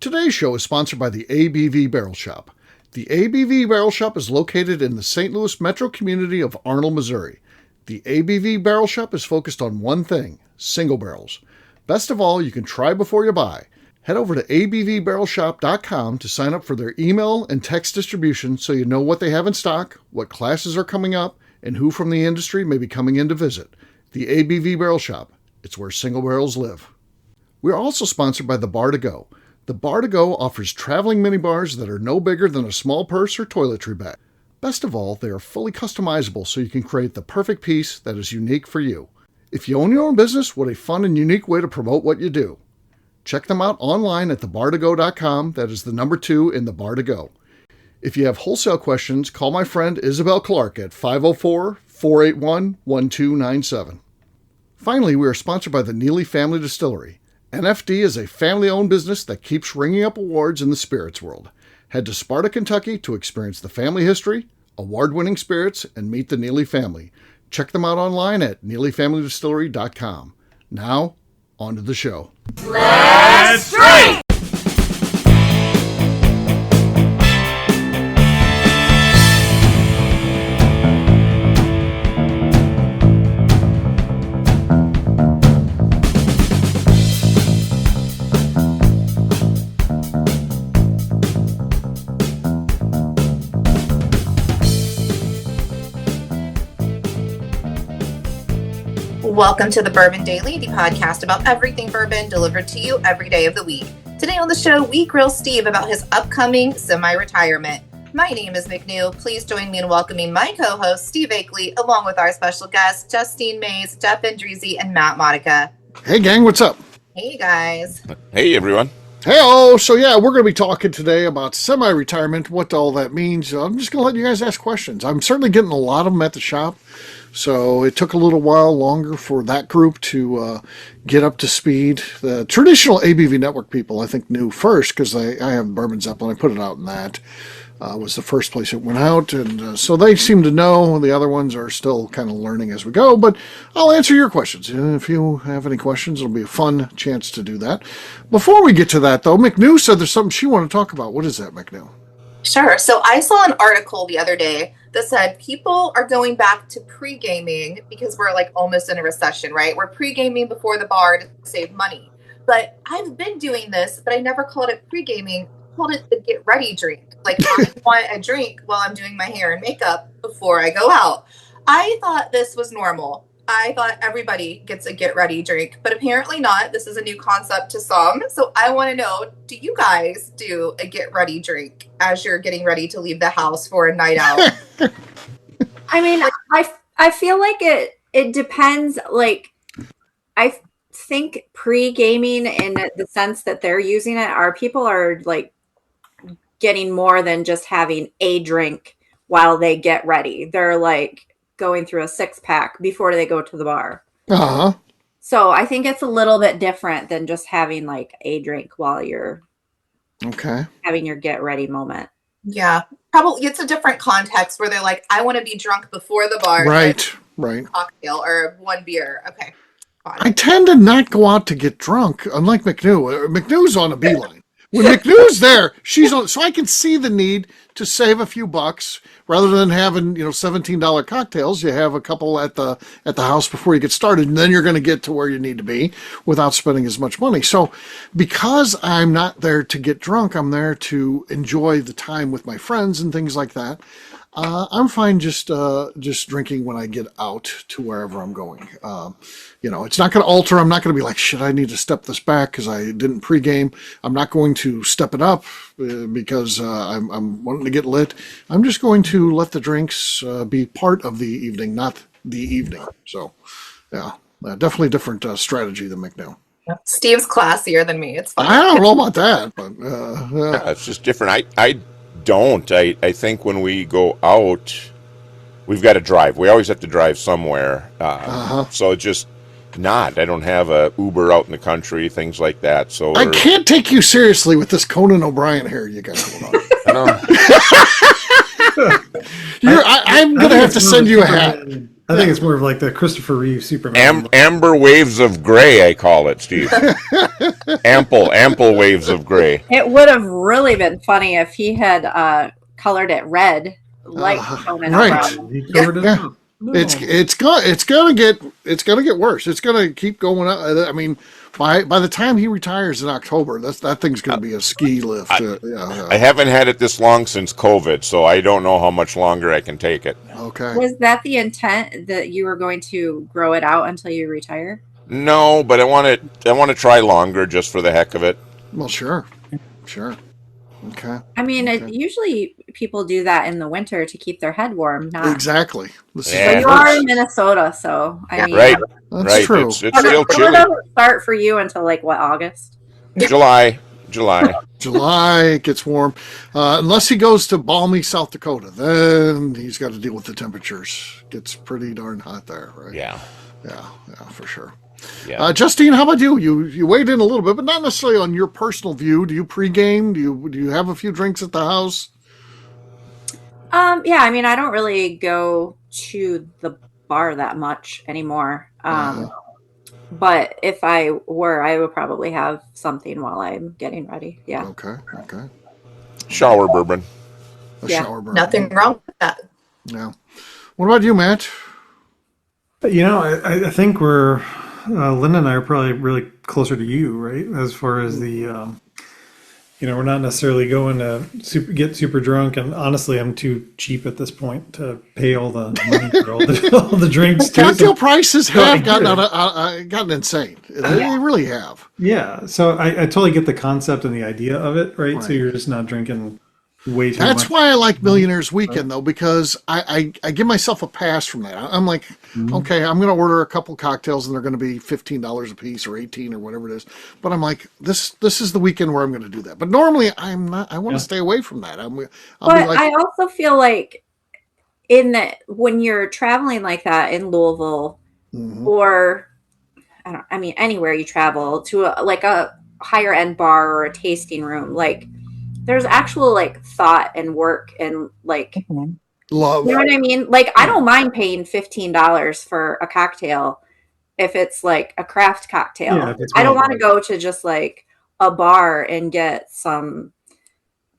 Today's show is sponsored by the ABV Barrel Shop. The ABV Barrel Shop is located in the St. Louis metro community of Arnold, Missouri. The ABV Barrel Shop is focused on one thing, single barrels. Best of all, you can try before you buy. Head over to abvbarrelshop.com to sign up for their email and text distribution so you know what they have in stock, what classes are coming up, and who from the industry may be coming in to visit. The ABV Barrel Shop. It's where single barrels live. We are also sponsored by the Bar to Go. The Bar to Go offers traveling minibars that are no bigger than a small purse or toiletry bag. Best of all, they are fully customizable so you can create the perfect piece that is unique for you. If you own your own business, what a fun and unique way to promote what you do. Check them out online at thebar2go.com. That is the number 2 in the Bar to Go. If you have wholesale questions, call my friend Isabel Clark at 504-481-1297. Finally, we are sponsored by the Neely Family Distillery. NFD is a family-owned business that keeps ringing up awards in the spirits world. Head to Sparta, Kentucky to experience the family history, award-winning spirits, and meet the Neely family. Check them out online at neelyfamilydistillery.com. Now, on to the show. Let's drink! Welcome to the Bourbon Daily, the podcast about everything bourbon delivered to you every day of the week. Today on the show, we grill Steve about his upcoming semi-retirement. My name is McNew. Please join me in welcoming my co-host, Steve Akeley, along with our special guests, Justine Mays, Jeff Andreezy, and Matt Modica. Hey gang, what's up? Hey guys. Hey everyone. Hey-oh, so yeah, we're going to be talking today about semi-retirement, what all that means. I'm just going to let you guys ask questions. I'm certainly getting a lot of them at the shop. So it took a little while longer for that group to get up to speed. The traditional ABV Network people, I think, knew first because I have Bourbon Zeppelin. I put it out in that. Was the first place it went out. And so they seem to know. The other ones are still kind of learning as we go. But I'll answer your questions. If you have any questions, it'll be a fun chance to do that. Before we get to that, though, McNew said there's something she wanted to talk about. What is that, McNew? Sure. So I saw an article the other day that said people are going back to pre-gaming because we're like almost in a recession, right? We're pre-gaming before the bar to save money. But I've been doing this, but I never called it pre-gaming. I called it the get ready drink. Like I want a drink while I'm doing my hair and makeup before I go out. I thought this was normal. I thought everybody gets a get ready drink, but apparently not. This is a new concept to some. So I want to know, do you guys do a get ready drink as you're getting ready to leave the house for a night out? I mean, I feel like it depends. Like, I think pre-gaming in the sense that they're using it are people are like getting more than just having a drink while they get ready. They're like going through a 6-pack before they go to the bar. Uh-huh. So I think it's a little bit different than just having like a drink while you're having your get ready moment. Yeah, probably it's a different context where they're like, I want to be drunk before the bar. Right. Cocktail or one beer. Okay. I tend to not go out to get drunk, unlike McNew. McNew's on a beeline. When McNew's there, she's on, so I can see the need to save a few bucks rather than having, $17 cocktails. You have a couple at the house before you get started, and then you're going to get to where you need to be without spending as much money. So because I'm not there to get drunk, I'm there to enjoy the time with my friends and things like that. I'm fine just drinking when I get out to wherever I'm going. It's not going to alter. I'm not going to be like, shit, I need to step this back because I didn't pregame. I'm not going to step it up because I'm wanting to get lit. I'm just going to let the drinks be part of the evening, not the evening. So, yeah, definitely different strategy than McNeil. Steve's classier than me. It's fine. I don't know about that, but It's just different. I don't. I think when we go out, we've got to drive. We always have to drive somewhere. So it's just not. I don't have a Uber out in the country, things like that. So I can't take you seriously with this Conan O'Brien hair you got going on. I know. I'm going to have to send you a hat. I think it's more of like the Christopher Reeve Superman. Amber waves of gray, I call it, Steve. ample waves of gray. It would have really been funny if he had colored it red, like Conan right. O'Brien. He covered it up. No. It's gonna get worse. It's gonna keep going up. I mean, by the time he retires in October, that thing's gonna be a ski lift. I haven't had it this long since COVID, so I don't know how much longer I can take it. Okay. Was that the intent, that you were going to grow it out until you retire? No, but I want to try longer just for the heck of it. Well, sure. Okay. I mean, usually people do that in the winter to keep their head warm. Not Exactly. But you are in Minnesota, so I mean, right. That's right. true. It's still chilly. It doesn't start for you until like what, August? July. July it gets warm, unless he goes to balmy South Dakota. Then he's got to deal with the temperatures. Gets pretty darn hot there, right? Yeah, for sure. Yeah. Justine, how about you? You weighed in a little bit, but not necessarily on your personal view. Do you pregame? Do you have a few drinks at the house? Yeah, I mean, I don't really go to the bar that much anymore. But if I were, I would probably have something while I'm getting ready. Yeah. Okay. Shower bourbon. Shower bourbon. Nothing wrong with that. Yeah. What about you, Matt? You know, I think we're Linda and I are probably really closer to you, right? As far as the, we're not necessarily going to get super drunk. And honestly, I'm too cheap at this point to pay all the money for all the drinks. Cocktail prices have gotten insane. They really have. Yeah. So I totally get the concept and the idea of it, right? So you're just not drinking way too much. That's why I like Millionaire's Weekend, though, because I give myself a pass from that. I'm like, okay, I'm going to order a couple cocktails and they're going to be $15 a piece or $18 or whatever it is. But I'm like, this is the weekend where I'm going to do that. But normally I'm not. I want to stay away from that. I also feel like when you're traveling like that in Louisville, or anywhere you travel to a higher end bar or a tasting room, like, there's actual like thought and work and like love. You know what I mean? Like, I don't mind paying $15 for a cocktail if it's like a craft cocktail. Yeah, I don't want to go to just like a bar and get some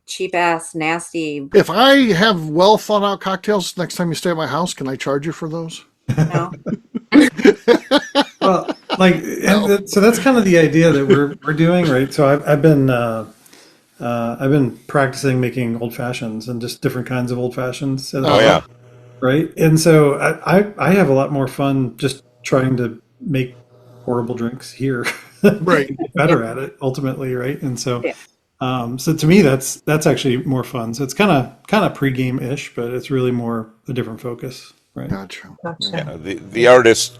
cheap ass nasty. If I have well thought out cocktails next time you stay at my house, can I charge you for those? No. Well, so that's kind of the idea that we're doing, right? So I've been practicing making old fashions and just different kinds of old fashions. Right. And so I have a lot more fun just trying to make horrible drinks here. Right. Get better at it ultimately. Right. And so, so to me, that's actually more fun. So it's kind of pregame ish, but it's really more a different focus. Right. Gotcha. Yeah, the artist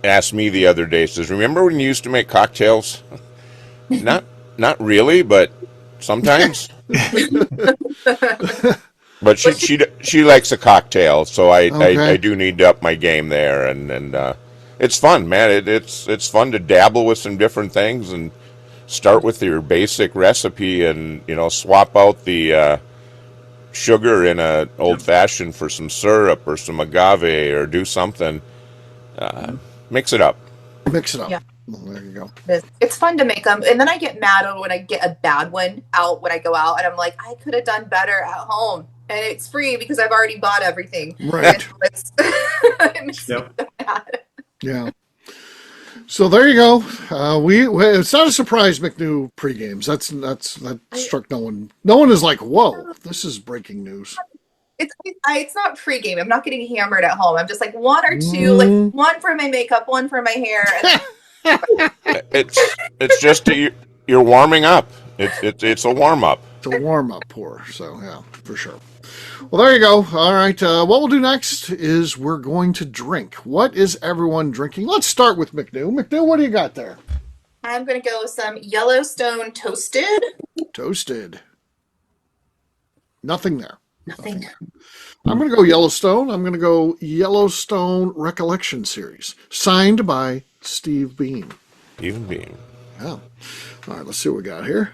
asked me the other day, says, "Remember when you used to make cocktails?" Not really, but sometimes. But she likes a cocktail, so I do need to up my game there, and it's fun, man. It's fun to dabble with some different things and start with your basic recipe, and swap out the sugar in a old fashioned for some syrup or some agave, or do something. Mix it up. Yeah. Well, there you go. It's fun to make them, and then I get mad when I get a bad one out when I go out, and I'm like, I could have done better at home, and it's free because I've already bought everything. Right. It makes me so mad. Yeah. So there you go. It's not a surprise McNew pre-games. That struck no one. No one is like, whoa, this is breaking news. It's not pre-game. I'm not getting hammered at home. I'm just like one or two, like one for my makeup, one for my hair. And it's just you're warming up. It's a warm up. It's a warm up pour. So yeah, for sure. Well, there you go. All right. What we'll do next is we're going to drink. What is everyone drinking? Let's start with McNew. McNew, what do you got there? I'm going to go with some Yellowstone Toasted. Toasted. Nothing there. Nothing. I'm going to go Yellowstone. I'm going to go Yellowstone Recollection Series, signed by Steve Bean. Steve Bean. Yeah. All right, let's see what we got here.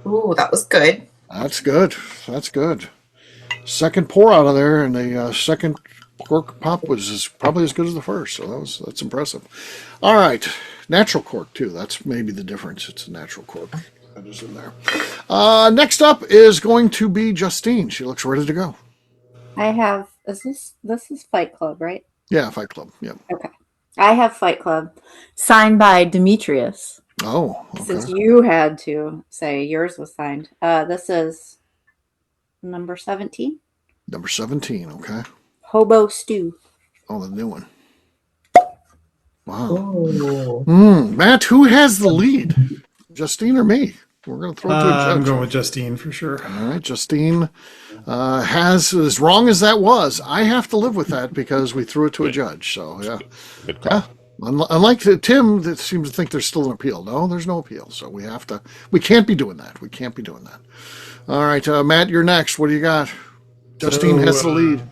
Ooh, that was good. That's good. Second pour out of there, and the second cork pop was probably as good as the first, so that's impressive. All right, natural cork too. That's maybe the difference. It's a natural cork that is in there. Next up is going to be Justine. She looks ready to go. I have. This is Fight Club, right? Yeah, Fight Club. Yeah. Okay. I have Fight Club, signed by Demetrius. Oh, okay. Since you had to say yours was signed, this is number 17. Number 17. Okay. Hobo Stew. Oh, the new one. Wow. Oh. Matt, who has the lead? Justine or me? We're going to throw it to a judge. I'm going with Justine for sure. All right, Justine has, as wrong as that was, I have to live with that because we threw it to a judge. So, yeah. Good call. Yeah. Unlike Tim, that seems to think there's still an appeal. No, there's no appeal. So we can't be doing that. We can't be doing that. All right, Matt, you're next. What do you got? Justine has the lead.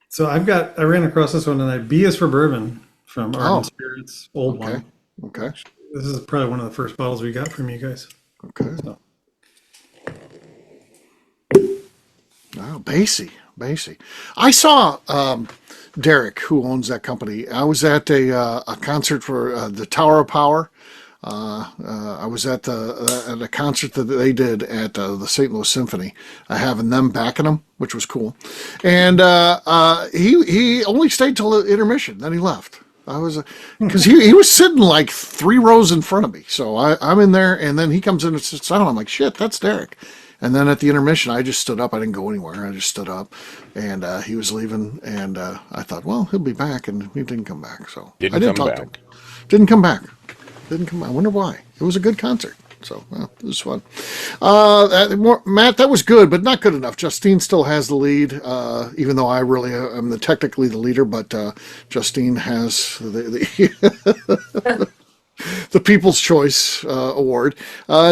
So I ran across this one, and B is for bourbon from Ardent Spirits, old one. Okay. This is probably one of the first bottles we got from you guys. Okay. So. Oh, Basie. I saw Derek, who owns that company. I was at a concert for the Tower of Power. I was at a concert that they did at the St. Louis Symphony, having them backing them, which was cool. And he only stayed till the intermission, then he left. Because he was sitting like 3 rows in front of me. So I'm in there, and then he comes in and sits down. I'm like, shit, that's Derek. And then at the intermission, I just stood up. I didn't go anywhere. I just stood up, and he was leaving. And I thought, well, he'll be back, and he didn't come back. So I didn't talk to him. Didn't come back. I wonder why. It was a good concert. So it was fun. Matt, that was good, but not good enough. Justine still has the lead, even though I really am technically the leader. But Justine has the the People's Choice Award.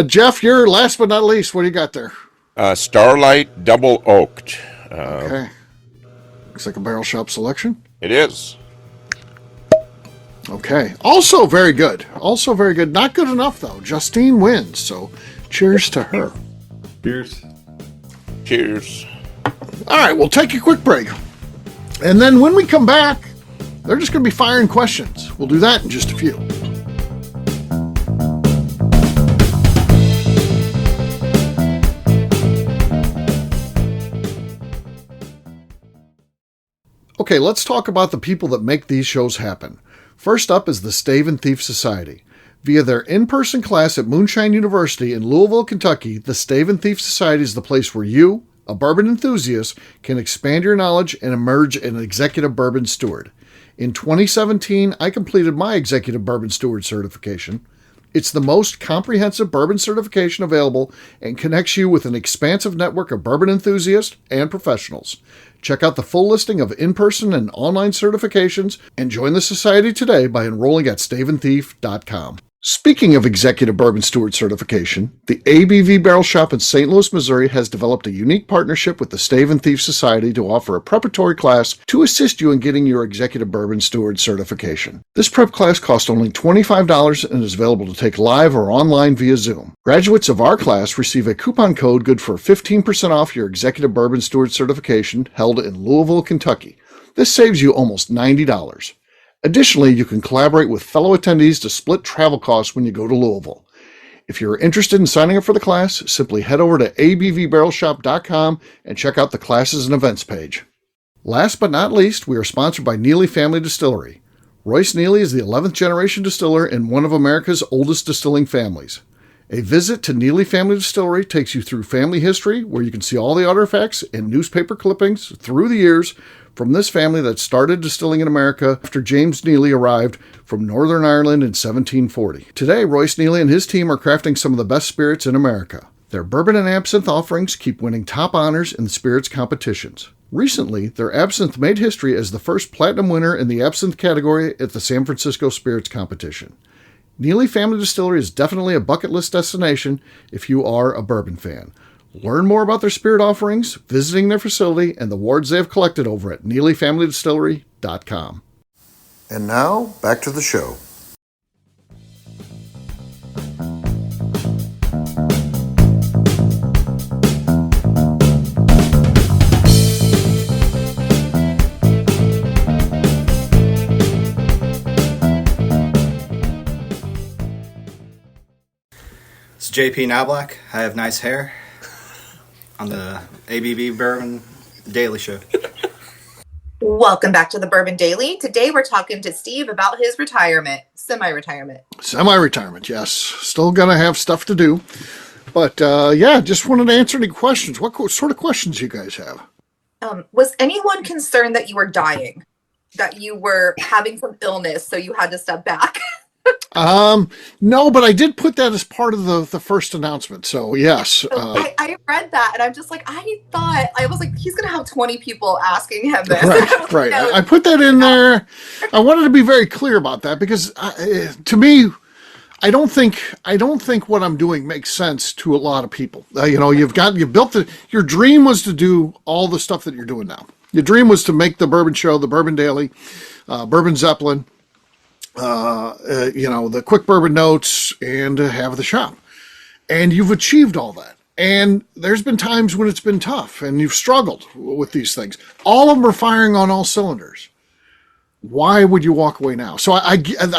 Jeff, you're last but not least. What do you got there? Starlight Double Oaked. Okay. Looks like a Barrel Shop selection. It is. Okay. Also very good. Not good enough, though. Justine wins, so cheers to her. Cheers. All right, we'll take a quick break. And then when we come back, they're just going to be firing questions. We'll do that in just a few. Okay, let's talk about the people that make these shows happen. First up is the Stave and Thief Society. Via their in-person class at Moonshine University in Louisville, Kentucky, the Stave and Thief Society is the place where you, a bourbon enthusiast, can expand your knowledge and emerge an executive bourbon steward. In 2017, I completed my executive bourbon steward certification. It's the most comprehensive bourbon certification available and connects you with an expansive network of bourbon enthusiasts and professionals. Check out the full listing of in-person and online certifications and join the society today by enrolling at staveandthief.com. Speaking of Executive Bourbon Steward certification, the ABV Barrel Shop in St. Louis, Missouri has developed a unique partnership with the Stave and Thief Society to offer a preparatory class to assist you in getting your Executive Bourbon Steward certification. This prep class costs only $25 and is available to take live or online via Zoom. Graduates of our class receive a coupon code good for 15% off your Executive Bourbon Steward certification held in Louisville, Kentucky. This saves you almost $90. Additionally, you can collaborate with fellow attendees to split travel costs when you go to Louisville. If you're interested in signing up for the class, simply head over to abvbarrelshop.com and check out the classes and events page. Last but not least, we are sponsored by Neely Family Distillery. Royce Neely is the 11th generation distiller in one of America's oldest distilling families. A visit to Neely Family Distillery takes you through family history, where you can see all the artifacts and newspaper clippings through the years from this family that started distilling in America after James Neely arrived from Northern Ireland in 1740. Today, Royce Neely and his team are crafting some of the best spirits in America. Their bourbon and absinthe offerings keep winning top honors in the spirits competitions. Recently, their absinthe made history as the first platinum winner in the absinthe category at the San Francisco Spirits Competition. Neely Family Distillery is definitely a bucket list destination if you are a bourbon fan. Learn more about their spirit offerings, visiting their facility, and the awards they have collected over at NeelyFamilyDistillery.com. And now, back to the show. JP Knobloch. I have nice hair on the ABV Bourbon Daily Show. Welcome back to the Bourbon Daily. Today we're talking to Steve about his retirement, semi-retirement. Semi-retirement, yes. Still gonna have stuff to do, but just wanted to answer any questions. What sort of questions you guys have? Was anyone concerned that you were dying, that you were having some illness, so you had to step back? No, but I did put that as part of the first announcement. So yes, I read that, and I'm just like, I was like, he's gonna have 20 people asking him this. Right. I put that in there. I wanted to be very clear about that because to me, I don't think what I'm doing makes sense to a lot of people. You built your dream was to do all the stuff that you're doing now. Your dream was to make the Bourbon Show, the Bourbon Daily, Bourbon Zeppelin, the quick bourbon notes, and have the shop. And you've achieved all that. And there's been times when it's been tough and you've struggled with these things. All of them are firing on all cylinders. Why would you walk away now? So I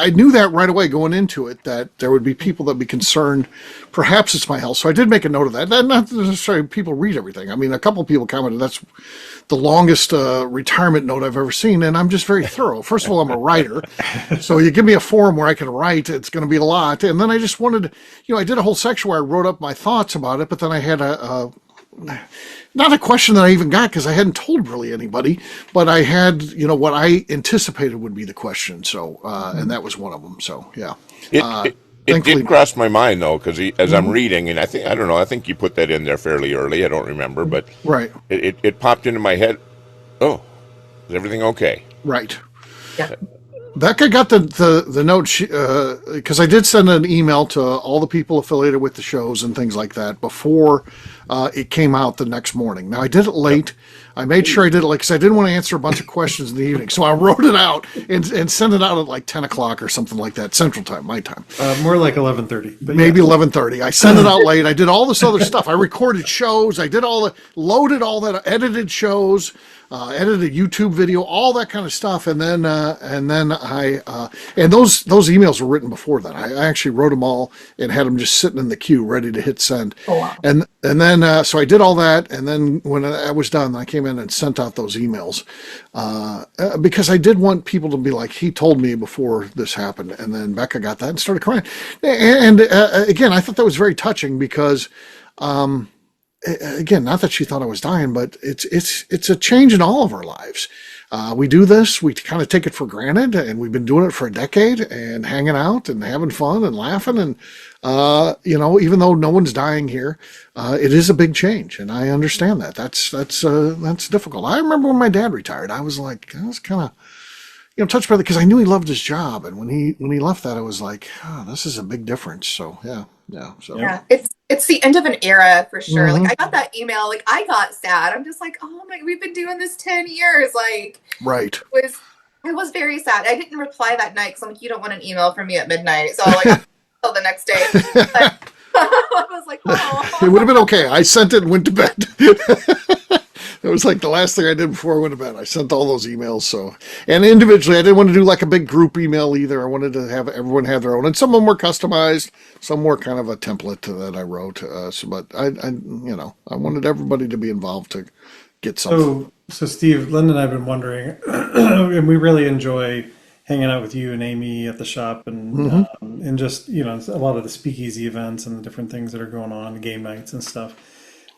knew that right away going into it, that there would be people that would be concerned. Perhaps it's my health. So I did make a note of that. Not necessarily people read everything. I mean, a couple of people commented that's the longest retirement note I've ever seen. And I'm just very thorough. First of all, I'm a writer. So you give me a forum where I can write, it's going to be a lot. And then I just wanted, I did a whole section where I wrote up my thoughts about it, but then I had not a question that I even got because I hadn't told really anybody, but I had, what I anticipated would be the question. So, and that was one of them. So, yeah. It did cross my mind though, because as I'm reading, and I think you put that in there fairly early. I don't remember, but right. It popped into my head. Oh, is everything okay? Right. Yeah. Becca got the note because I did send an email to all the people affiliated with the shows and things like that before it came out the next morning. Now I did it late. I made sure I did it late because I didn't want to answer a bunch of questions in the evening. So I wrote it out and sent it out at like 10 o'clock or something like that, Central Time, my time. More like 11:30. Maybe 11:30. I sent it out late. I did all this other stuff. I recorded shows. I did loaded all that, edited shows. Edited a YouTube video, all that kind of stuff, and then those emails were written before that. I actually wrote them all and had them just sitting in the queue, ready to hit send. Oh, wow. And then so I did all that, and then when I was done, I came in and sent out those emails because I did want people to be like, he told me before this happened, and then Becca got that and started crying. And again, I thought that was very touching because. Again, not that she thought I was dying, but it's a change in all of our lives. We do this, we kind of take it for granted, and we've been doing it for a decade and hanging out and having fun and laughing. And, even though no one's dying here, it is a big change. And I understand that. That's difficult. I remember when my dad retired, I was kind of, touched by that because I knew he loved his job. And when he left that, I was like, oh, this is a big difference. So, yeah. So yeah, it's the end of an era for sure. Mm-hmm. Like I got that email, like I got sad. I'm just like, oh my, we've been doing this 10 years. Like, right. I was very sad. I didn't reply that night because I'm like, you don't want an email from me at midnight. So like until the next day. But I was like, oh. It would have been okay. I sent it and went to bed. It was like the last thing I did before I went to bed. I sent all those emails. So, and individually, I didn't want to do like a big group email either. I wanted to have everyone have their own, and some of them were customized. Some were kind of a template that I wrote. But I wanted everybody to be involved to get something. So Steve, Linda and I have been wondering, and we really enjoy hanging out with you and Amy at the shop, and and just a lot of the speakeasy events and the different things that are going on, game nights and stuff.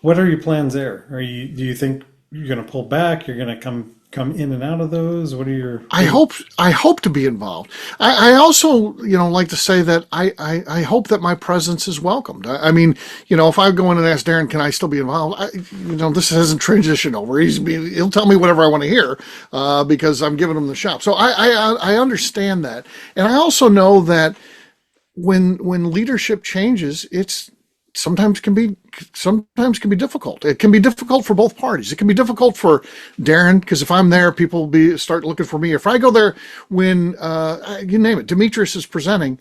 What are your plans there? Do you think you're going to pull back? You're going to come in and out of those? What are your? I hope to be involved. I also like to say that I hope that my presence is welcomed. I mean, if I go in and ask Darren, can I still be involved? This hasn't transitioned over. He'll tell me whatever I want to hear because I'm giving him the shop. So I understand that, and I also know that when leadership changes, it's sometimes can be difficult. It can be difficult for both parties. It can be difficult for Darren because if I'm there, people will start looking for me. If I go there when you name it, Demetrius is presenting,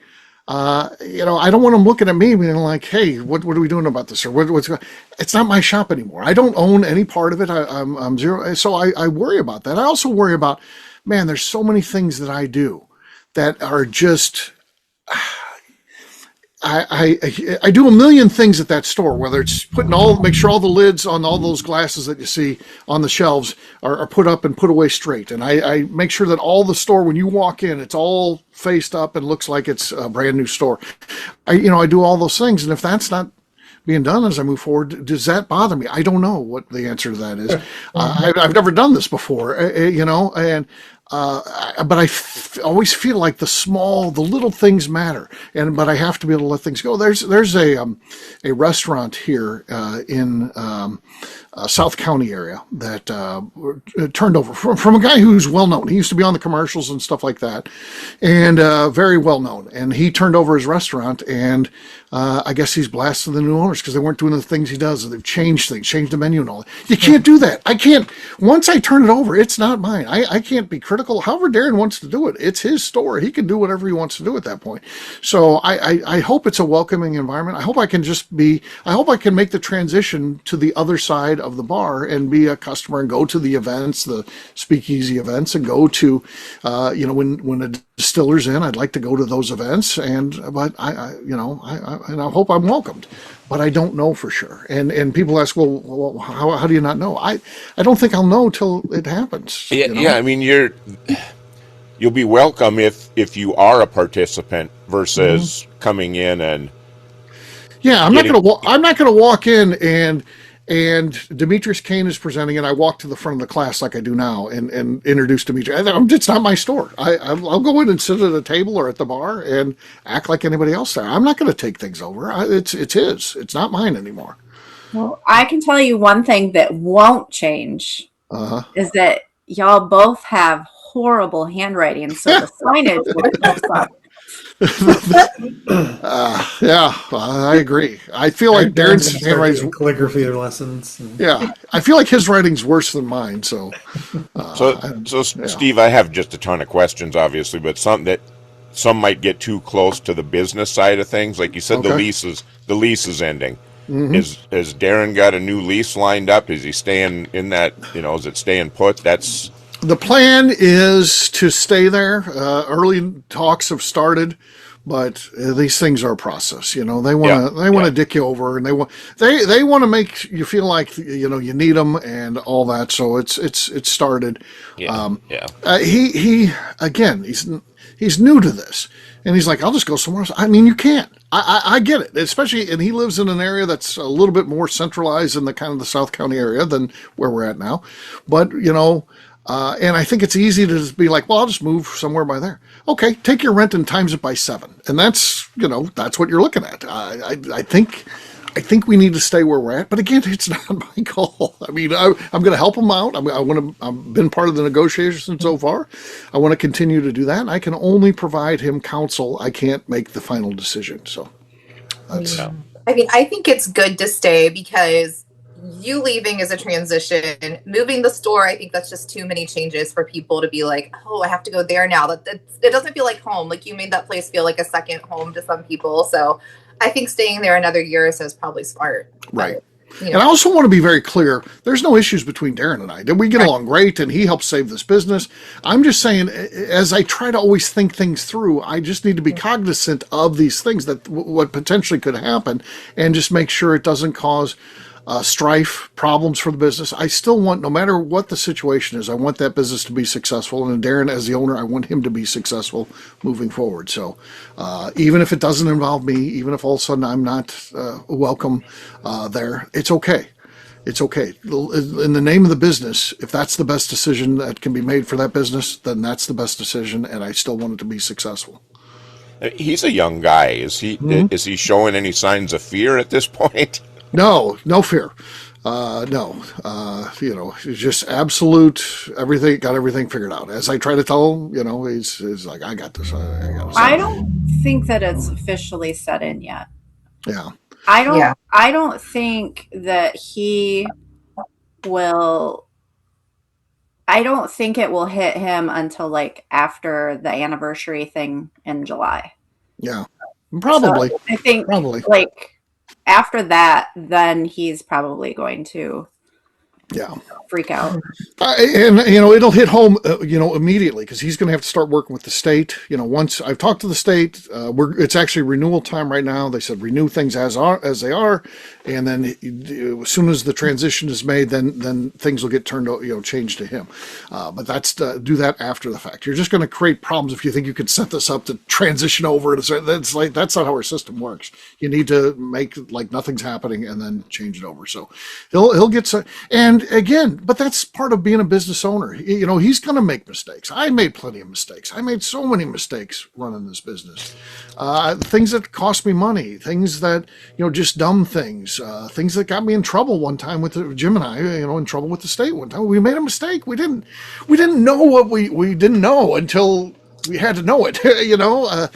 I don't want them looking at me being like, "Hey, what are we doing about this?" Or what's? It's not my shop anymore. I don't own any part of it. I'm zero. So I worry about that. I also worry about, man, there's so many things that I do that are just. I do a million things at that store, whether it's make sure all the lids on all those glasses that you see on the shelves are put up and put away straight. And I make sure that all the store, when you walk in, it's all faced up and looks like it's a brand new store. I do all those things. And if that's not being done as I move forward, does that bother me? I don't know what the answer to that is. I've never done this before, and but I always feel like the little things matter, but I have to be able to let things go. There's a restaurant here in South County area that turned over from a guy who's well known. He used to be on the commercials and stuff like that, and very well known. And he turned over his restaurant, and I guess he's blasted the new owners because they weren't doing the things he does. They've changed things, changed the menu and all that. You can't do that. I can't. Once I turn it over, it's not mine. I can't be critical. However Darren wants to do it, it's his store. He can do whatever he wants to do at that point. So I hope it's a welcoming environment. I hope I can make the transition to the other side of the bar and be a customer and go to the events, the speakeasy events, and go to, when a distiller's in, I'd like to go to those events. But I hope I'm welcomed. But I don't know for sure. And people ask, well, how do you not know? I don't think I'll know till it happens. Yeah. I mean, you'll be welcome if you are a participant versus coming in and. Yeah, I'm not going to walk in and Demetrius Kane is presenting, and I walk to the front of the class like I do now and introduce Demetrius. It's not my store. I'll go in and sit at a table or at the bar and act like anybody else there. I'm not going to take things over. It's his. It's not mine anymore. Well, I can tell you one thing that won't change is that y'all both have horrible handwriting, so the signage will mess up. Yeah, I agree. I feel like Darren's handwriting calligraphy lessons. Yeah, I feel like his writing's worse than mine. So, Steve, I have just a ton of questions, obviously, but some might get too close to the business side of things. Like you said, the lease is ending. Mm-hmm. Has Darren got a new lease lined up? Is he staying in that? Is it staying put? That's. The plan is to stay there. Early talks have started, but these things are a process. They want to dick you over, and they want to make you feel like you need them and all that. So it's started. Yeah. He's new to this, and he's like, I'll just go somewhere else. I mean, you can't. I get it, especially, and he lives in an area that's a little bit more centralized in the kind of the South County area than where we're at now, but and I think it's easy to just be like, well, I'll just move somewhere by there. Okay, take your rent and times it by 7. And that's what you're looking at. I think we need to stay where we're at. But again, it's not my call. I mean, I'm going to help him out. I've been part of the negotiations so far. I want to continue to do that. And I can only provide him counsel. I can't make the final decision. So that's. I mean, I think it's good to stay because you leaving is a transition. Moving the store, I think that's just too many changes for people to be like, oh, I have to go there now. It doesn't feel like home. Like you made that place feel like a second home to some people. So I think staying there another year or so is probably smart. Right. And I also want to be very clear, there's no issues between Darren and I. We get along great, and he helps save this business. I'm just saying, as I try to always think things through, I just need to be cognizant of these things, that what potentially could happen, and just make sure it doesn't cause strife, problems for the business. I still want, no matter what the situation is, I want that business to be successful. And Darren, as the owner, I want him to be successful moving forward. So even if it doesn't involve me, even if all of a sudden I'm not welcome there, it's okay. It's okay. In the name of the business, if that's the best decision that can be made for that business, then that's the best decision. And I still want it to be successful. He's a young guy. Is he showing any signs of fear at this point? No fear. No. Just absolute everything. Got everything figured out. As I try to tell him, he's like, I got this. I don't think that it's officially set in yet. Yeah. I don't think that he will. I don't think it will hit him until like after the anniversary thing in July. Yeah, probably. So I think like after that, then he's probably going to Yeah. freak out. And it'll hit home immediately, because he's going to have to start working with the state. Once I've talked to the state, it's actually renewal time right now. They said renew things as they are, and then as soon as the transition is made, then things will get changed to him. But that's to do that after the fact. You're just going to create problems if you think you could set this up to transition over. That's not how our system works. You need to make like nothing's happening and then change it over. So he'll get some, and again. But that's part of being a business owner. He's going to make mistakes. I made plenty of mistakes. I made so many mistakes running this business. Things that cost me money, things that, just dumb things, things that got me in trouble one time with Jim and I, in trouble with the state one time. We made a mistake. We didn't know what we didn't know until we had to know it,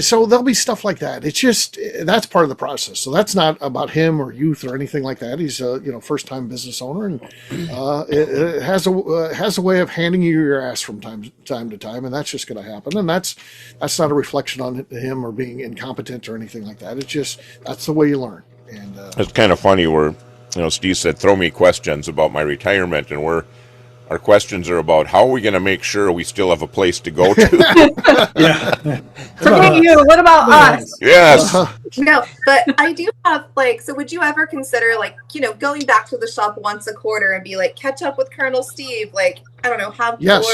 So there'll be stuff like that. It's just, that's part of the process. So that's not about him or youth or anything like that. He's a first-time business owner, and it has a way of handing you your ass from time to time, and that's just going to happen. And that's not a reflection on him or being incompetent or anything like that. It's just, that's the way you learn. And it's kind of funny where Steve said, "Throw me questions about my retirement," and our questions are about how are we going to make sure we still have a place to go to. Yeah. Forget you. What about us? Yes. No, but I do have so would you ever consider going back to the shop once a quarter and be like, catch up with Colonel Steve? I don't know, have yes.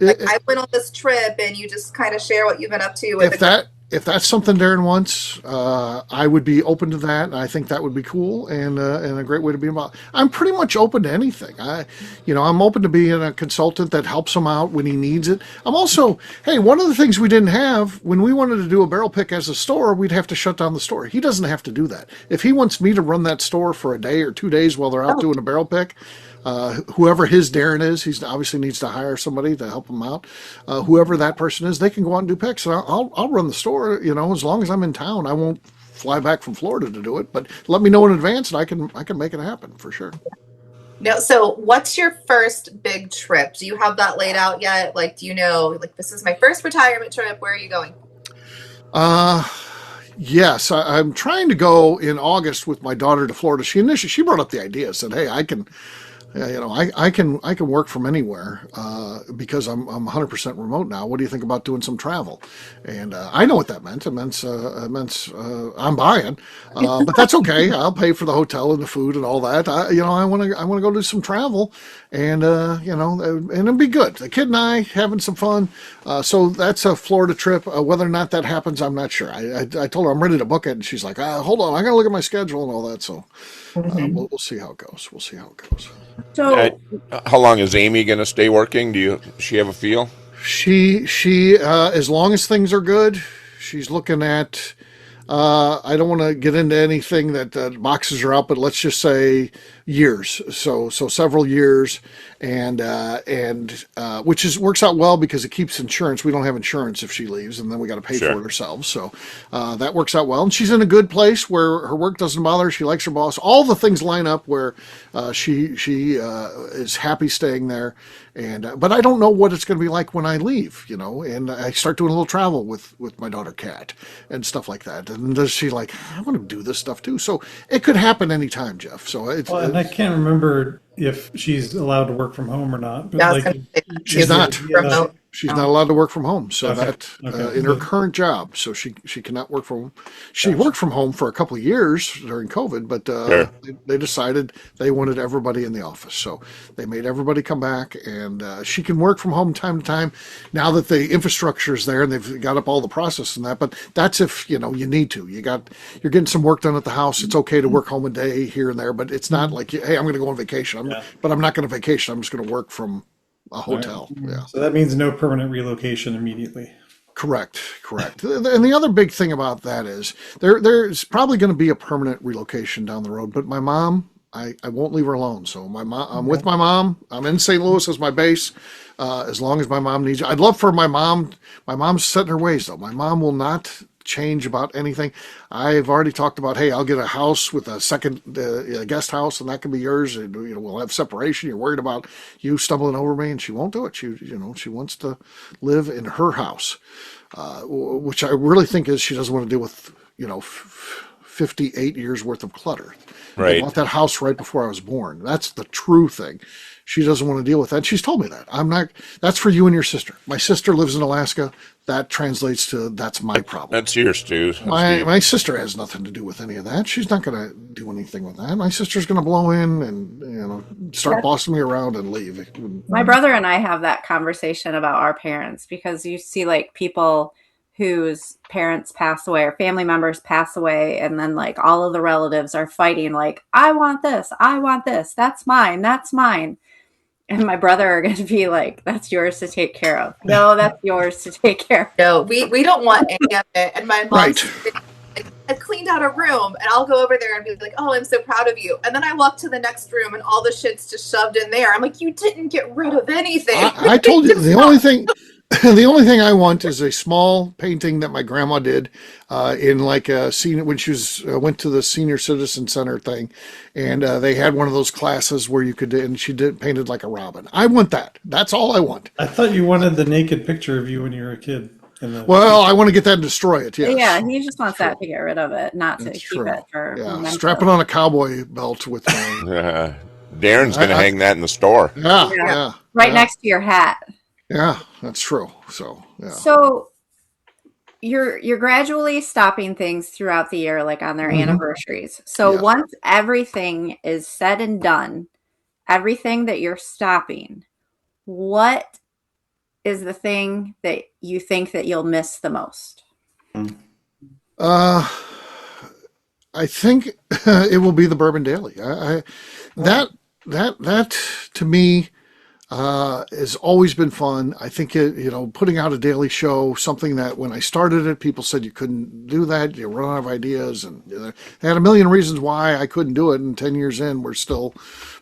I went on this trip and you just kind of share what you've been up to. If that's something Darren wants, I would be open to that. And I think that would be cool and a great way to be involved. I'm pretty much open to anything. I'm open to being a consultant that helps him out when he needs it. I'm also, one of the things we didn't have when we wanted to do a barrel pick as a store, we'd have to shut down the store. He doesn't have to do that. If he wants me to run that store for a day or 2 days while they're out doing a barrel pick, whoever his Darren is, he obviously needs to hire somebody to help him out. Whoever that person is, they can go out and do picks. And I'll run the store, as long as I'm in town. I won't fly back from Florida to do it, but let me know in advance and I can make it happen for sure. No, so what's your first big trip? Do you have that laid out yet? Do you know, this is my first retirement trip. Where are you going? Yes, I'm trying to go in August with my daughter to Florida. She brought up the idea, said, "Hey, I can work from anywhere because I'm 100% remote now. What do you think about doing some travel?" And I know what that meant. It meant I'm buying, but that's okay. I'll pay for the hotel and the food and all that. I want to go do some travel, and and it'll be good. The kid and I having some fun. So that's a Florida trip. Whether or not that happens, I'm not sure. I told her I'm ready to book it, and she's like, "Hold on, I got to look at my schedule and all that." So we'll see how it goes. So, how long is Amy going to stay working? Does she have a feel? She as long as things are good, she's looking at. I don't want to get into anything that boxes are out, but let's just say years. So several years, and which works out well because it keeps insurance. We don't have insurance if she leaves, and then we got to pay for it ourselves. So that works out well, and she's in a good place where her work doesn't bother her. She likes her boss. All the things line up where she is happy staying there. And but I don't know what it's going to be like when I leave, and I start doing a little travel with my daughter Kat and stuff like that. And does she I want to do this stuff too? So it could happen anytime, Jeff. So and I can't remember if she's allowed to work from home or not. But she's not. Remote. She's not allowed to work from home, so Okay. in her current job, so she cannot work from home. She worked from home for a couple of years during COVID, but they decided they wanted everybody in the office, so they made everybody come back, and she can work from home time to time now that the infrastructure is there and they've got up all the process and that. But that's if you need to. You're getting some work done at the house. It's okay to work home a day here and there, but it's not like, hey, I'm going to go on vacation. But I'm not going to vacation. I'm just going to work from a hotel. Right. Yeah. So that means no permanent relocation immediately. Correct. And the other big thing about that is there's probably going to be a permanent relocation down the road, but my mom, I won't leave her alone. So I'm with my mom. I'm in St. Louis as my base. As long as my mom needs, I'd love for my mom's set in her ways though. My mom will not change about anything. I've already talked about, hey, I'll get a house with a second guest house, and that can be yours. And we'll have separation. You're worried about you stumbling over me, and she won't do it. She wants to live in her house, which I really think is she doesn't want to deal with 58 years worth of clutter. Right. I bought that house right before I was born. That's the true thing. She doesn't want to deal with that. She's told me that. I'm not, that's for you and your sister. My sister lives in Alaska. That translates to, that's my problem. That's yours, too. My sister has nothing to do with any of that. She's not going to do anything with that. My sister's going to blow in and start bossing me around and leave. My brother and I have that conversation about our parents, because you see like people whose parents pass away or family members pass away, and then like all of the relatives are fighting like, I want this, that's mine. And my brother are going to be like, that's yours to take care of. No, that's yours to take care of. No, we don't want any of it. And my mom, Right. I cleaned out a room, and I'll go over there and be like, oh, I'm so proud of you. And then I walk to the next room, and all the shit's just shoved in there. I'm like, you didn't get rid of anything. I told you the only thing I want is a small painting that my grandma did in like a senior, when she was went to the senior citizen center thing, and they had one of those classes where you could, and she did painted like a robin. I want that. That's all I want. I thought you wanted the naked picture of you when you were a kid. Well, I want to get that and destroy it. Yes. Yeah, he just wants that to get rid of it, not to keep it for. Yeah, strap it on a cowboy belt with me. Darren's going to hang that in the store. Yeah. Right next to your hat. Yeah, that's true. So, yeah. So you're gradually stopping things throughout the year, like on their anniversaries. So once everything is said and done, everything that you're stopping, what is the thing that you think that you'll miss the most? I think it will be the Bourbon Daily. That to me has always been fun. I think putting out a daily show, something that when I started it, people said you couldn't do that. You run out of ideas, and they had a million reasons why I couldn't do it. And 10 years in, we're still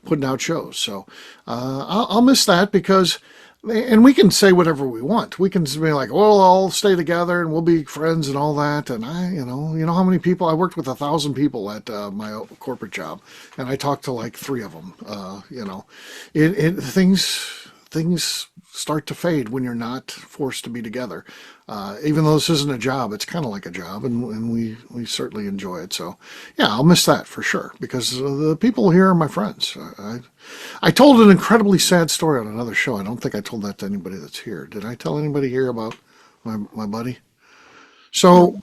putting out shows. So I'll miss that, because. And we can say whatever we want. We can be like, well, I'll stay together and we'll be friends and all that. And you know how many people, I worked with 1,000 people at my corporate job, and I talked to like 3 of them. Things start to fade when you're not forced to be together. Even though this isn't a job, it's kind of like a job, and we certainly enjoy it. So, yeah, I'll miss that for sure, because the people here are my friends. I told an incredibly sad story on another show. I don't think I told that to anybody that's here. Did I tell anybody here about my buddy? So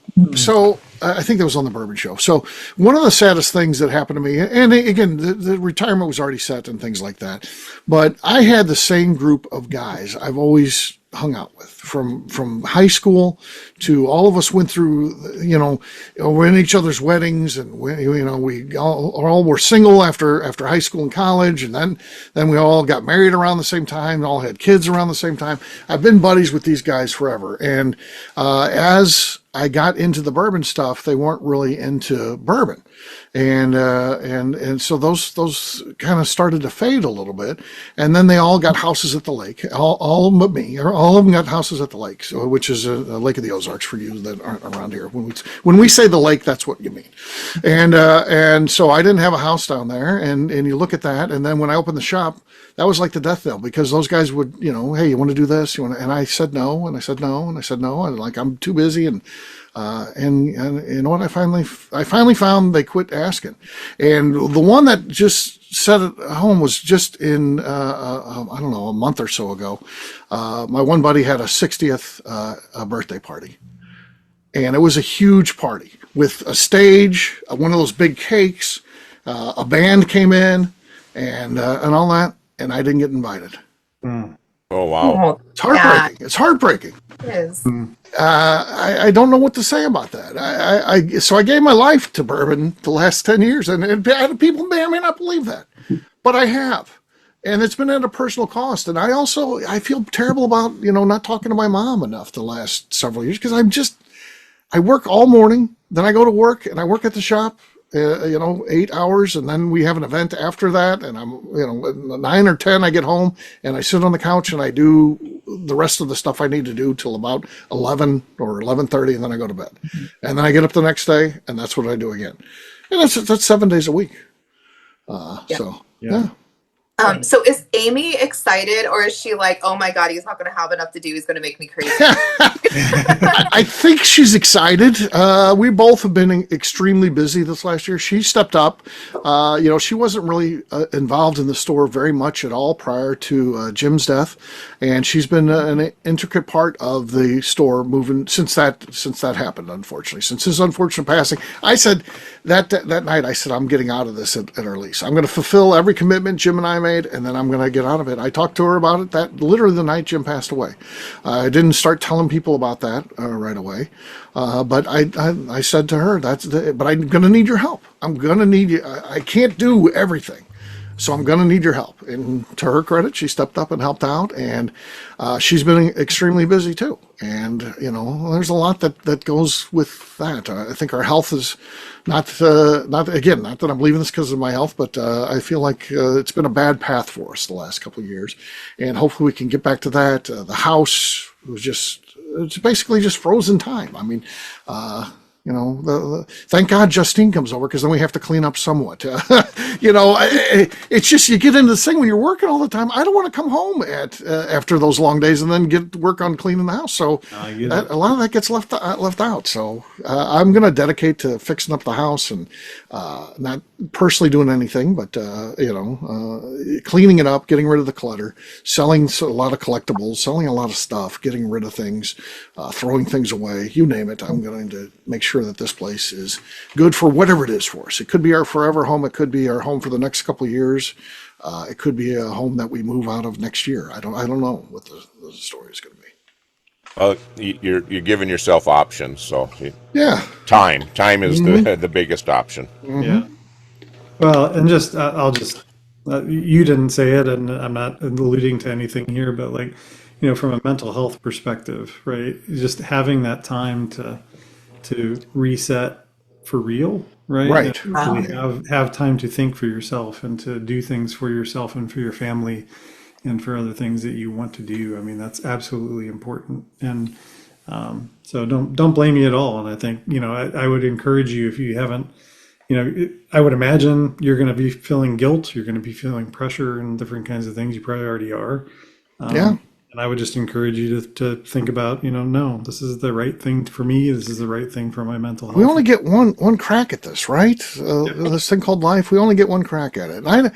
I think that was on the Bourbon Show. So one of the saddest things that happened to me, and again, the retirement was already set and things like that, but I had the same group of guys I've always hung out with from high school to all of us went through, we're in each other's weddings, and we all were single after high school and college, and then we all got married around the same time, all had kids around the same time. I've been buddies with these guys forever, and as I got into the bourbon stuff, they weren't really into bourbon. And so those kind of started to fade a little bit. And then they all got houses at the lake, all but me, or all of them got houses at the lake, which is a Lake of the Ozarks for you that aren't around here. When we say the lake, that's what you mean. And so I didn't have a house down there, and you look at that. And then when I opened the shop, that was like the death knell, because those guys would, hey, you want to do this? And I said no, and I said no, and I said no. And like, I'm too busy. And you know what? I finally found they quit asking. And the one that just set it home was just in, I don't know, a month or so ago. My one buddy had a 60th birthday party. And it was a huge party with a stage, one of those big cakes, a band came in, and all that. And I didn't get invited. Oh, wow. It's heartbreaking. Yeah. It's heartbreaking. It is. I don't know what to say about that. So I gave my life to bourbon the last 10 years, and people may or may not believe that, but I have, and it's been at a personal cost. And I feel terrible about, not talking to my mom enough the last several years, because I work all morning, then I go to work and I work at the shop, 8 hours, and then we have an event after that, and I'm, 9 or 10, I get home and I sit on the couch and I do the rest of the stuff I need to do till about 11 or 11:30, and then I go to bed. And then I get up the next day, and that's what I do again. And that's 7 days a week. So, yeah. So is Amy excited, or is she like, oh my God, he's not going to have enough to do. He's going to make me crazy. I think she's excited. We both have been extremely busy this last year. She stepped up. She wasn't really involved in the store very much at all prior to Jim's death, and she's been an intricate part of the store moving since that happened. Unfortunately, since his unfortunate passing, I said that night. I said, I'm getting out of this at our lease. I'm going to fulfill every commitment Jim and I made, and then I'm going to get out of it. I talked to her about it that literally the night Jim passed away. I didn't start telling people about that right away, but I said to her, but I'm going to need your help. I'm going to need you. I can't do everything, so I'm going to need your help. And to her credit, she stepped up and helped out, and she's been extremely busy too. And there's a lot that goes with that. I think our health is not that I'm leaving this because of my health, but I feel like it's been a bad path for us the last couple of years, and hopefully we can get back to that. The house was it's basically just frozen time. I mean, thank God Justine comes over, because then we have to clean up somewhat. It's just, you get into this thing when you're working all the time. I don't want to come home after those long days and then get work on cleaning the house. So a lot of that gets left out. So I'm going to dedicate to fixing up the house and not personally doing anything, but cleaning it up, getting rid of the clutter, selling a lot of collectibles, selling a lot of stuff, getting rid of things, throwing things away. You name it. I'm going to make sure that this place is good for whatever it is for us. It could be our forever home. It could be our home for the next couple of years. It could be a home that we move out of next year. I don't know what the story is going to be. Well, you're giving yourself options, so yeah. Time is the biggest option. Mm-hmm. Yeah. Well, and I'll just you didn't say it, and I'm not alluding to anything here, but from a mental health perspective, right? Just having that time to reset for real, right? Right. And really have time to think for yourself and to do things for yourself and for your family and for other things that you want to do. I mean, that's absolutely important. And so don't blame me at all. And I think, I would encourage you, if you haven't, I would imagine you're going to be feeling guilt. You're going to be feeling pressure and different kinds of things. You probably already are. Yeah. And I would just encourage you to think about, no, this is the right thing for me. This is the right thing for my mental health. We only get one crack at this, right? This thing called life, we only get one crack at it. And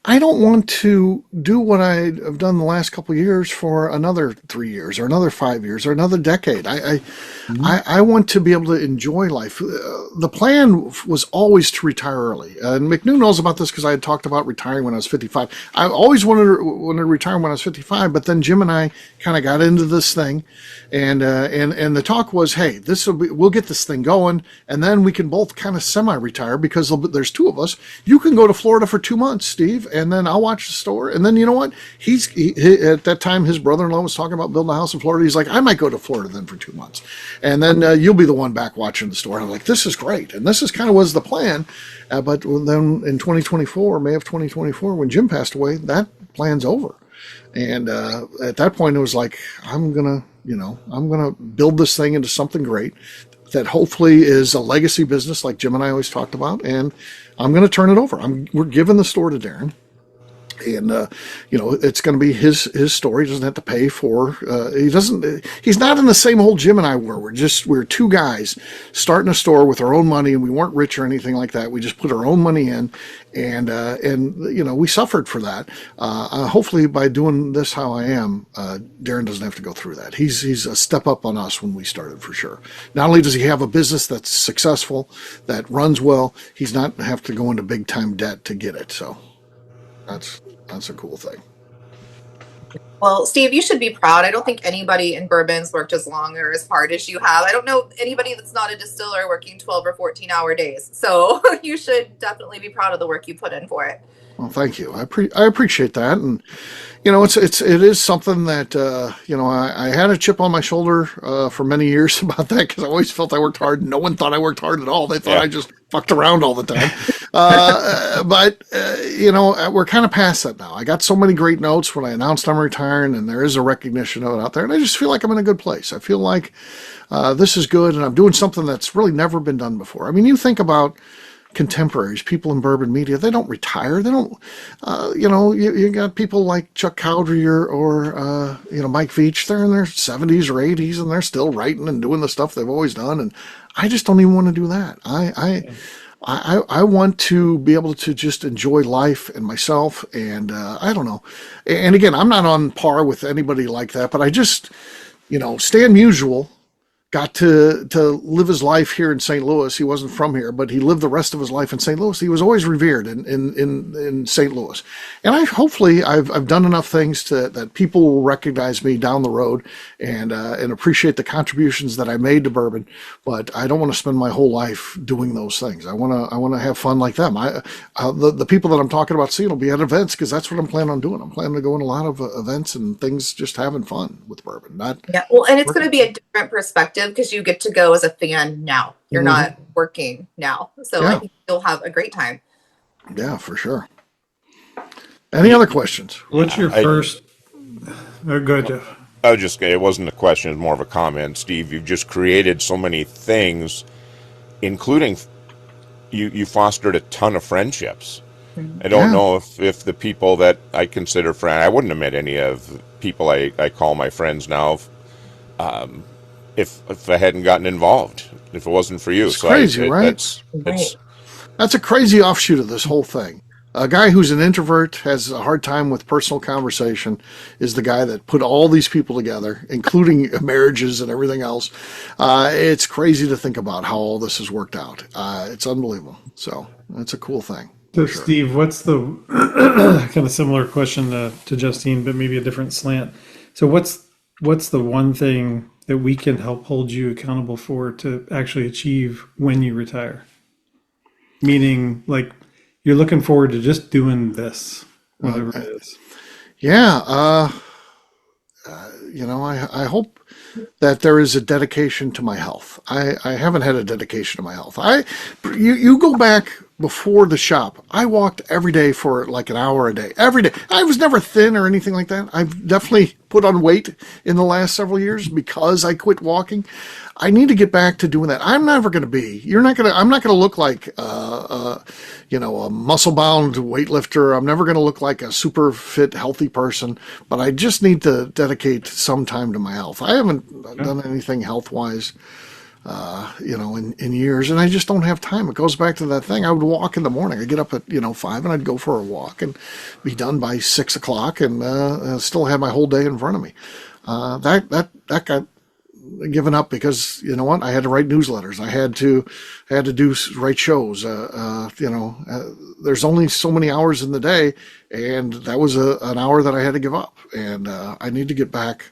I don't want to do what I've done the last couple of years for another 3 years or another 5 years or another decade. I want to be able to enjoy life. The plan was always to retire early. And McNew knows about this because I had talked about retiring when I was 55. I always wanted to retire when I was 55, but then Jim and I kind of got into this thing, and the talk was, hey, we'll get this thing going, and then we can both kind of semi-retire because there's two of us. You can go to Florida for 2 months, Steve, and then I'll watch the store. And then you know what? He at that time, his brother-in-law was talking about building a house in Florida. He's like, I might go to Florida then for 2 months, and then you'll be the one back watching the store. And I'm like, this is great, and this is kind of was the plan. But then in 2024, May of 2024, when Jim passed away, that plan's over. And at that point, it was like, I'm gonna build this thing into something great that hopefully is a legacy business, like Jim and I always talked about. And I'm going to turn it over. We're giving the store to Darren. And, it's going to be his story. He doesn't have to pay for, he's not in the same hole Jim and I were. We're two guys starting a store with our own money, and we weren't rich or anything like that. We just put our own money in, and we suffered for that. Hopefully by doing this how I am, Darren doesn't have to go through that. He's a step up on us when we started, for sure. Not only does he have a business that's successful, that runs well, he's not have to go into big time debt to get it. So that's a cool thing. Well, Steve, you should be proud. I don't think anybody in bourbon's worked as long or as hard as you have. I don't know anybody that's not a distiller working 12 or 14-hour days. So you should definitely be proud of the work you put in for it. Well, thank you. I appreciate that. And, it is something that, I had a chip on my shoulder for many years about that, because I always felt I worked hard. No one thought I worked hard at all. They thought I just fucked around all the time. But we're kind of past that now. I got so many great notes when I announced I'm retiring, and there is a recognition of it out there. And I just feel like I'm in a good place. I feel like this is good, and I'm doing something that's really never been done before. I mean, you think about contemporaries, people in bourbon media, they don't retire. They don't, you got people like Chuck Cowdery or Mike Veach. They're in their 70s or 80s and they're still writing and doing the stuff they've always done. And I just don't even want to do that. I want to be able to just enjoy life and myself. And I don't know. And again, I'm not on par with anybody like that, but I just, Stan Musial got to live his life here in St. Louis. He wasn't from here, but he lived the rest of his life in St. Louis. He was always revered in St. Louis. And hopefully I've done enough things that people will recognize me down the road and appreciate the contributions that I made to bourbon. But I don't want to spend my whole life doing those things. I want to have fun like them. The people that I'm talking about seeing will be at events because that's what I'm planning on doing. I'm planning to go in a lot of events and things, just having fun with bourbon. Well, and it's going to be a different perspective because you get to go as a fan now. You're not working now. So I think you'll have a great time. Yeah, for sure. Any other questions? What's your first? Go ahead, Jeff. It wasn't a question, it was more of a comment. Steve, you've just created so many things, including you fostered a ton of friendships. I don't know if the people that I consider friends, I wouldn't have met any of the people I call my friends now if I hadn't gotten involved, if it wasn't for you. It's crazy, right? That's a crazy offshoot of this whole thing. A guy who's an introvert, has a hard time with personal conversation, is the guy that put all these people together, including marriages and everything else. It's crazy to think about how all this has worked out. It's unbelievable. So that's a cool thing. So, sure. Steve, what's the kind of similar question to Justine, but maybe a different slant? So what's the one thing that we can help hold you accountable for to actually achieve when you retire? Meaning, like, you're looking forward to just doing this, whatever it is. Yeah. I hope that there is a dedication to my health. I haven't had a dedication to my health. You go back before the shop, I walked every day for like an hour a day, every day. I was never thin or anything like that. I've definitely put on weight in the last several years because I quit walking. I need to get back to doing that. I'm never going to be, I'm not going to look like, a muscle bound weightlifter. I'm never going to look like a super fit, healthy person, but I just need to dedicate some time to my health. I haven't done anything health wise, in years, and I just don't have time. It goes back to that thing. I would walk in the morning. I'd get up at 5 and I'd go for a walk and be done by 6 o'clock and still have my whole day in front of me. That got given up because I had to write newsletters. I had to write shows. There's only so many hours in the day, and that was an hour that I had to give up. And I need to get back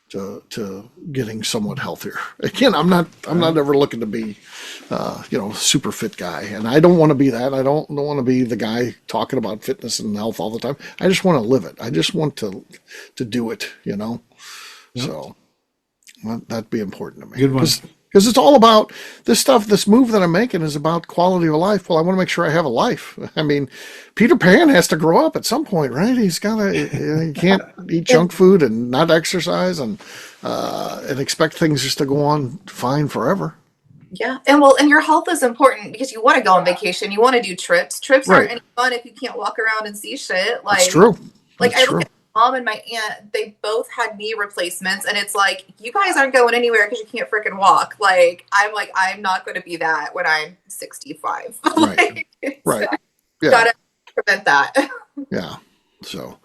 to getting somewhat healthier. Again, I'm not ever looking to be, super fit guy, and I don't want to be that. I don't want to be the guy talking about fitness and health all the time. I just want to live it. I just want to do it. So that'd be important to me. Good one. Because it's all about this stuff. This move that I'm making is about quality of life. Well, I want to make sure I have a life. I mean, Peter Pan has to grow up at some point, right? He can't eat junk food and not exercise and expect things just to go on fine forever. Yeah. And your health is important because you want to go on vacation. You want to do trips. Trips aren't any fun if you can't walk around and see shit. That's true. I look at Mom and my aunt, they both had knee replacements, and it's like, you guys aren't going anywhere because you can't freaking walk. I'm not going to be that when I'm 65. Right. Right. Yeah. Gotta prevent that. Yeah. So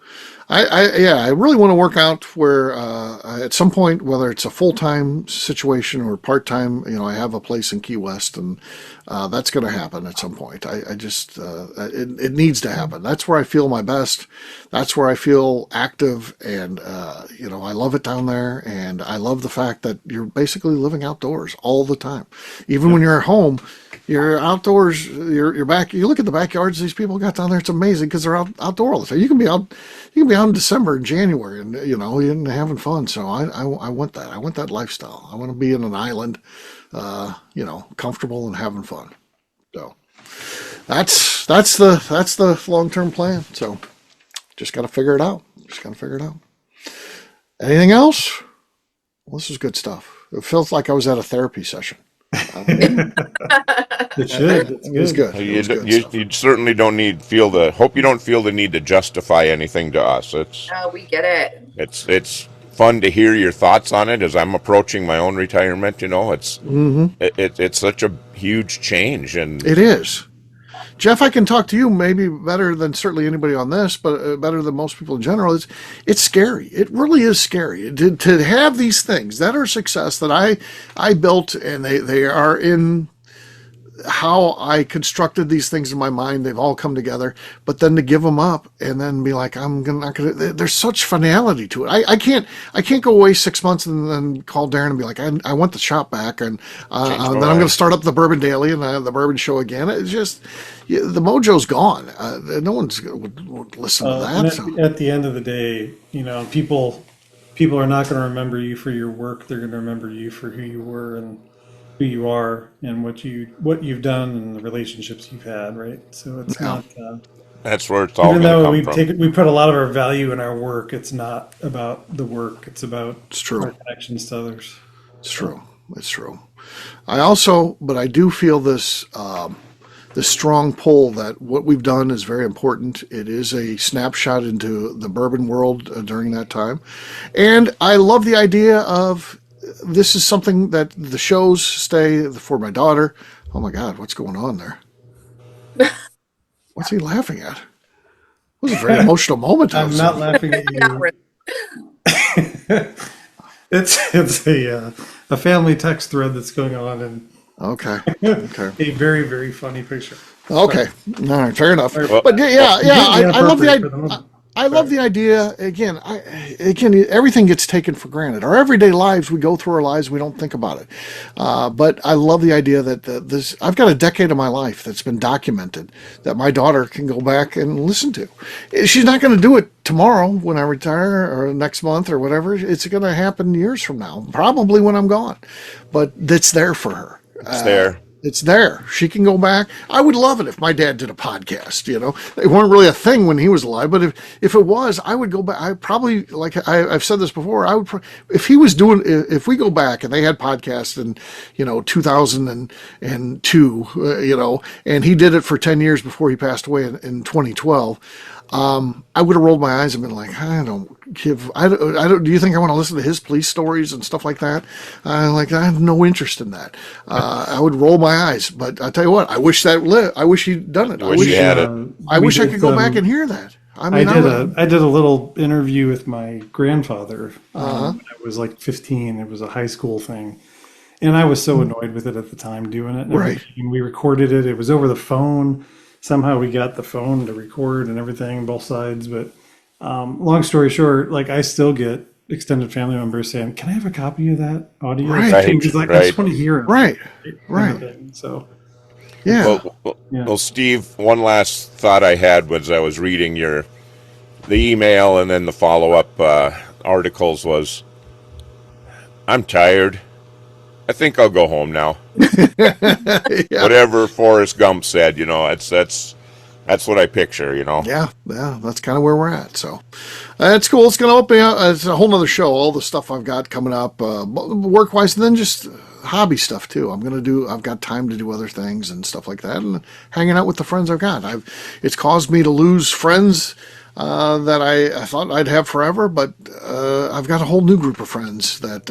I really want to work out where at some point, whether it's a full-time situation or part-time, I have a place in Key West, and that's going to happen at some point. I just it needs to happen. That's where I feel my best. That's where I feel active, and I love it down there, and I love the fact that you're basically living outdoors all the time. Even when you're at home, you're outdoors. You're back. You look at the backyards these people got down there. It's amazing because they're outdoor all the time. You can be out in December and January, and and having fun. So I want that. I want that lifestyle. I want to be in an island, comfortable and having fun. So that's the long-term plan. So just got to figure it out. Anything else? Well, this is good stuff. It feels like I was at a therapy session. It should. It's It was good. good. It was good You stuff. certainly don't hope you don't feel the need to justify anything to us. No, we get it. It's fun to hear your thoughts on it as I'm approaching my own retirement. It's such a huge change, and It is. Jeff, I can talk to you maybe better than certainly anybody on this, but better than most people in general. It's scary. It really is scary to have these things that are success that I built, and they are in how I constructed these things in my mind. They've all come together, but then to give them up and then be like, not gonna. There's such finality to it. I can't go away 6 months and then call Darren and be like, I want the shop back, and then I'm going to start up the Bourbon Daily and the Bourbon Show again. It's just the mojo's gone. No one's would listen to that. At the end of the day, people are not going to remember you for your work. They're going to remember you for who you were and who you are and what you've done and the relationships you've had, right? So it's not. that's where it's all Even going to though come from. we put a lot of our value in our work, it's not about the work. It's about true. our connections to others. It's true. It's true. But I do feel this strong pull that what we've done is very important. It is a snapshot into the bourbon world during that time. And I love the idea of this is something that the shows stay for my daughter. Oh my God, what's going on there? What's he laughing at? It was a very emotional moment. I'm not laughing at you. It's a family text thread that's going on, and Okay. a very, very funny picture. Okay. All right. Fair enough. Well, But I love the Appropriate for the idea. moment. I love the idea. Again, everything gets taken for granted. Our everyday lives, we go through our lives, we don't think about it. But I love the idea that I've got a decade of my life that's been documented that my daughter can go back and listen to. She's not going to do it tomorrow when I retire or next month or whatever. It's going to happen years from now, probably when I'm gone. But it's there for her. It's there. It's there. She can go back. I would love it if my dad did a podcast. They weren't really a thing when he was alive, but if it was, I would go back. I probably, like I've said this before, if he was doing, if we go back and they had podcasts in, 2002, and he did it for 10 years before he passed away in 2012. I would have rolled my eyes and been like, I don't. Do you think I want to listen to his police stories and stuff like that? I have no interest in that. I would roll my eyes, but I tell you what, I wish he'd done it. I wish you had it. I wish I could go back and hear that. I did a little interview with my grandfather when I was like 15. It was a high school thing. And I was so annoyed with it at the time doing it. Right. And we recorded it. It was over the phone. Somehow we got the phone to record and everything, both sides. But long story short, I still get extended family members saying, "Can I have a copy of that audio?" Right. He's like, "I just want to hear it." Right. So, Yeah. Well, Steve, one last thought I had was I was reading the email and then the follow-up articles was, I'm tired. I think I'll go home now. Yeah. Whatever Forrest Gump said, that's what I picture, Yeah, that's kind of where we're at. So it's cool. It's going to open up. It's a whole nother show. All the stuff I've got coming up, work-wise, and then just hobby stuff too. I've got time to do other things and stuff like that, and hanging out with the friends I've got. It's caused me to lose friends that I thought I'd have forever, but I've got a whole new group of friends that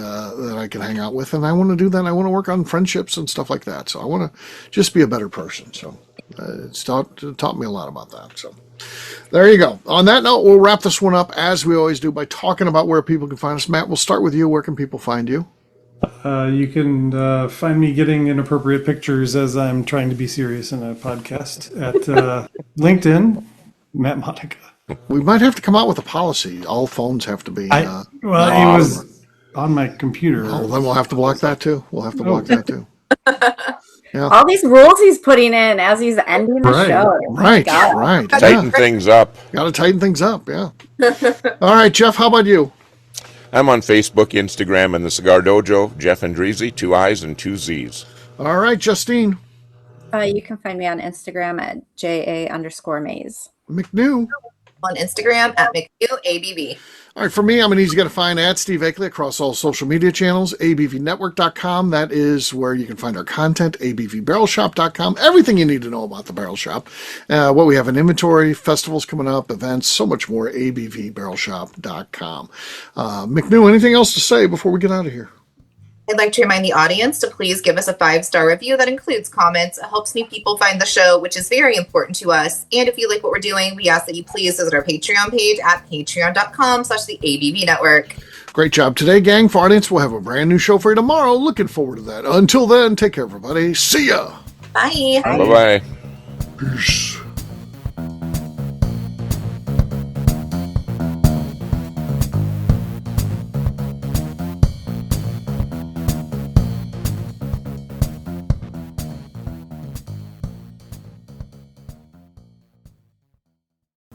I can hang out with, and I want to do that. I want to work on friendships and stuff like that. So I want to just be a better person. So it's taught me a lot about that. So there you go. On that note, we'll wrap this one up as we always do by talking about where people can find us. Matt, we'll start with you. Where can people find you? You can find me getting inappropriate pictures as I'm trying to be serious in a podcast at LinkedIn, Matt Monica. We might have to come out with a policy. All phones have to be. It was on my computer. Oh, then we'll have to block that too. Yeah. All these rules he's putting in as he's ending the show. Right. Tighten things up. Got to tighten things up. Yeah. All right, Jeff. How about you? I'm on Facebook, Instagram, and the Cigar Dojo. Jeff Andreezy, 2 I's and 2 Z's. All right, Justine. You can find me on Instagram at JA_Maze. McNew. On Instagram at McNew ABV. All right, for me, I'm an easy guy to find at Steve Akeley across all social media channels, abvnetwork.com. That is where you can find our content, abvbarrelshop.com, everything you need to know about the Barrel Shop, what we have in inventory, festivals coming up, events, so much more, abvbarrelshop.com. McNew, anything else to say before we get out of here? I'd like to remind the audience to please give us a 5-star review that includes comments. It helps new people find the show, which is very important to us. And if you like what we're doing, we ask that you please visit our Patreon page at patreon.com/the ABV Network. Great job today, gang. For audience, we'll have a brand new show for you tomorrow. Looking forward to that. Until then, take care, everybody. See ya. Bye. Bye-bye. Peace.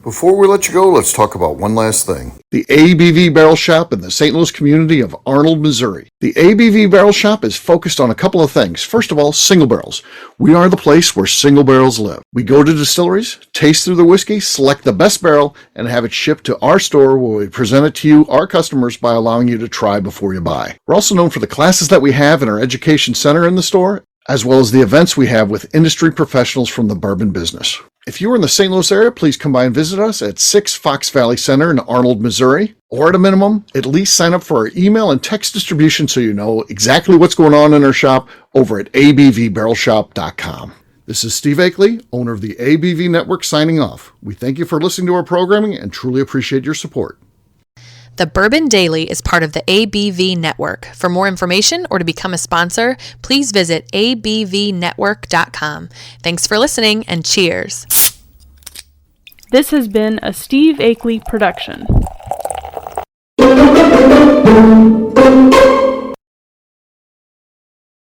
Before we let you go, let's talk about one last thing. The ABV Barrel Shop in the St. Louis community of Arnold, Missouri. The ABV Barrel Shop is focused on a couple of things. First of all, single barrels. We are the place where single barrels live. We go to distilleries, taste through the whiskey, select the best barrel, and have it shipped to our store where we present it to you, our customers, by allowing you to try before you buy. We're also known for the classes that we have in our education center in the store, as well as the events we have with industry professionals from the bourbon business. If you are in the St. Louis area, please come by and visit us at 6 Fox Valley Center in Arnold, Missouri. Or at a minimum, at least sign up for our email and text distribution so you know exactly what's going on in our shop over at abvbarrelshop.com. This is Steve Akeley, owner of the ABV Network, signing off. We thank you for listening to our programming and truly appreciate your support. The Bourbon Daily is part of the ABV Network. For more information or to become a sponsor, please visit abvnetwork.com. Thanks for listening and cheers. This has been a Steve Akeley production.